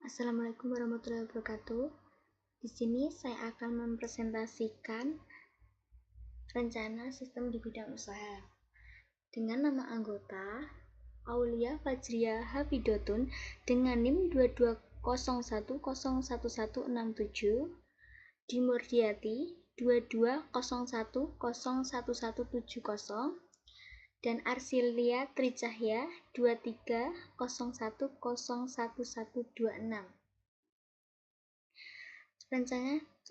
Assalamualaikum warahmatullahi wabarakatuh. Di sini saya akan mempresentasikan rencana sistem di bidang usaha. Dengan nama anggota Aulia Fajria Hafidotun dengan NIM 2201011167, Dimurdiati 2201011170, dan Arsilia Tricahya 2301011126.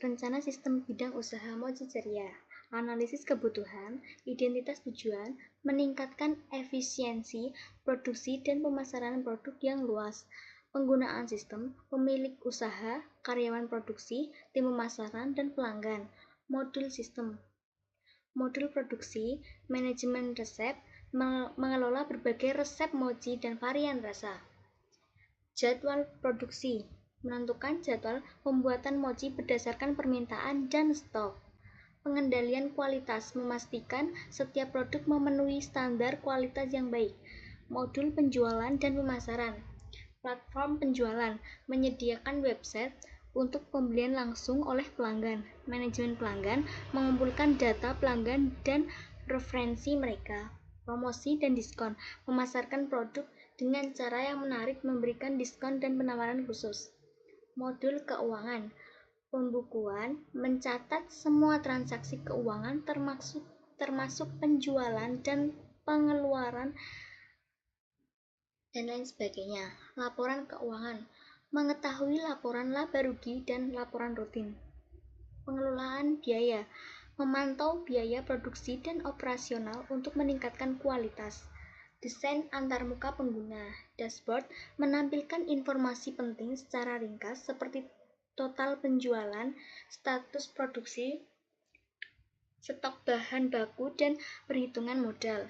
Rencana sistem bidang usaha Moji Ceria. Analisis kebutuhan, identitas tujuan, meningkatkan efisiensi produksi dan pemasaran produk yang luas. Penggunaan sistem, pemilik usaha, karyawan produksi, tim pemasaran, dan pelanggan. Modul sistem. Modul produksi, manajemen resep, mengelola berbagai resep mochi dan varian rasa. Jadwal produksi, menentukan jadwal pembuatan mochi berdasarkan permintaan dan stok. Pengendalian kualitas, memastikan setiap produk memenuhi standar kualitas yang baik. Modul penjualan dan pemasaran. Platform penjualan, menyediakan website untuk pembelian langsung oleh pelanggan. Manajemen pelanggan, mengumpulkan data pelanggan dan referensi mereka. Promosi dan diskon, memasarkan produk dengan cara yang menarik, memberikan diskon dan penawaran khusus. Modul keuangan, pembukuan, mencatat semua transaksi keuangan termasuk penjualan dan pengeluaran dan lain sebagainya. Laporan keuangan, mengetahui laporan laba rugi dan laporan rutin. Pengelolaan biaya, memantau biaya produksi dan operasional untuk meningkatkan kualitas. Desain antarmuka pengguna, dashboard, menampilkan informasi penting secara ringkas seperti total penjualan, status produksi, stok bahan baku, dan perhitungan modal.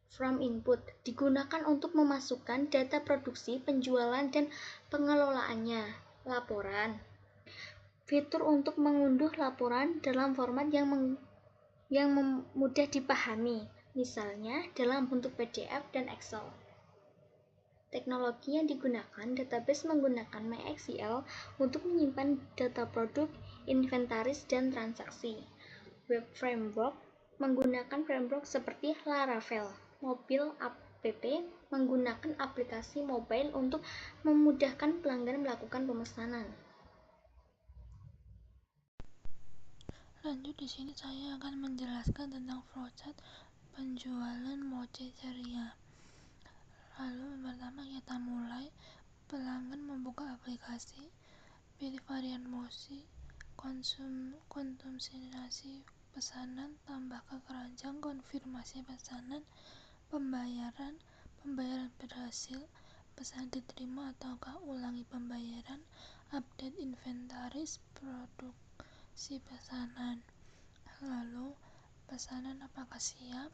From input, digunakan untuk memasukkan data produksi, penjualan, dan pengelolaannya. Laporan, fitur untuk mengunduh laporan dalam format yang mudah dipahami, misalnya dalam bentuk PDF dan Excel. Teknologi yang digunakan, database menggunakan MySQL untuk menyimpan data produk, inventaris, dan transaksi. Web framework menggunakan framework seperti Laravel. Mobil app menggunakan aplikasi mobile untuk memudahkan pelanggan melakukan pemesanan. Lanjut, di sini saya akan menjelaskan tentang flowchart penjualan Mochi Ceria. Lalu pertama kita mulai, pelanggan membuka aplikasi, pilih varian mochi, konfirmasi pesanan, tambah ke keranjang, konfirmasi pesanan, pembayaran berhasil, pesan diterima ataukah ulangi pembayaran, update inventaris, produksi pesanan. Lalu pesanan apakah siap,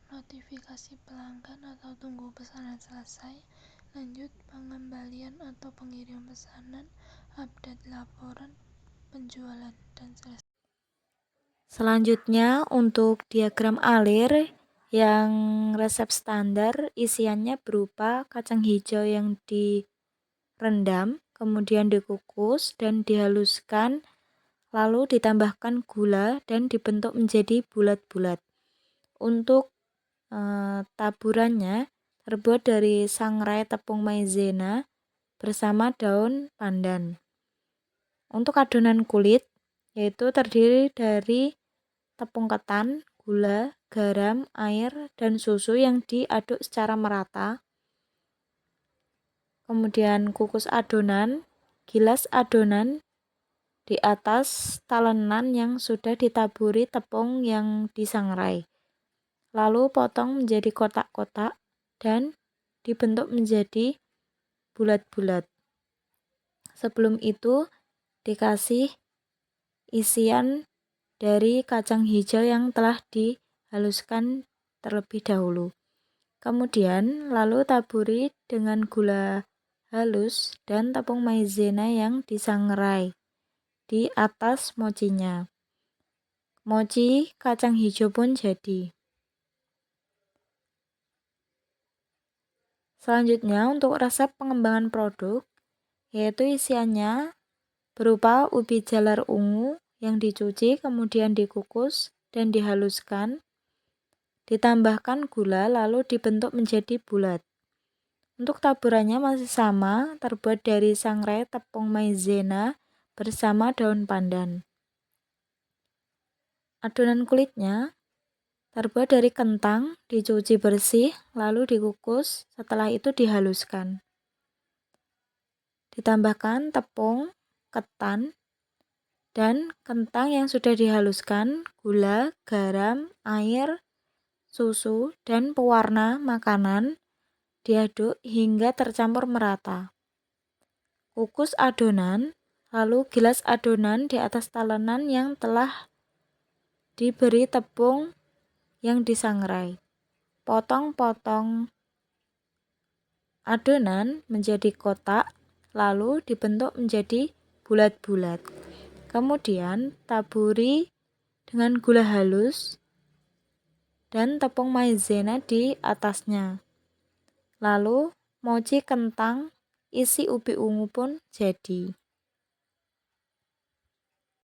notifikasi pelanggan atau tunggu pesanan selesai, lanjut pengembalian atau pengirim pesanan, update laporan penjualan, dan selesai. Selanjutnya untuk diagram alir yang resep standar, isiannya berupa kacang hijau yang direndam, kemudian dikukus dan dihaluskan, lalu ditambahkan gula dan dibentuk menjadi bulat-bulat. Untuk taburannya terbuat dari sangrai tepung maizena bersama daun pandan. Untuk adonan kulit, yaitu terdiri dari tepung ketan, gula, garam, air, dan susu yang diaduk secara merata. Kemudian kukus adonan, gilas adonan di atas talenan yang sudah ditaburi tepung yang disangrai. Lalu potong menjadi kotak-kotak dan dibentuk menjadi bulat-bulat. Sebelum itu dikasih isian dari kacang hijau yang telah dihaluskan terlebih dahulu. Kemudian lalu taburi dengan gula halus dan tepung maizena yang disangrai di atas mochinya. Mochi kacang hijau pun jadi. Selanjutnya untuk resep pengembangan produk, yaitu isiannya berupa ubi jalar ungu yang dicuci kemudian dikukus dan dihaluskan, ditambahkan gula lalu dibentuk menjadi bulat. Untuk taburannya masih sama, terbuat dari sangrai tepung maizena bersama daun pandan. Adonan kulitnya terbuat dari kentang, dicuci bersih, lalu dikukus, setelah itu dihaluskan. Ditambahkan tepung, ketan, dan kentang yang sudah dihaluskan, gula, garam, air, susu, dan pewarna makanan, diaduk hingga tercampur merata. Kukus adonan, lalu gilas adonan di atas talenan yang telah diberi tepung yang disangrai. Potong-potong adonan menjadi kotak, lalu dibentuk menjadi bulat-bulat. Kemudian taburi dengan gula halus dan tepung maizena di atasnya. Lalu mochi kentang isi ubi ungu pun jadi.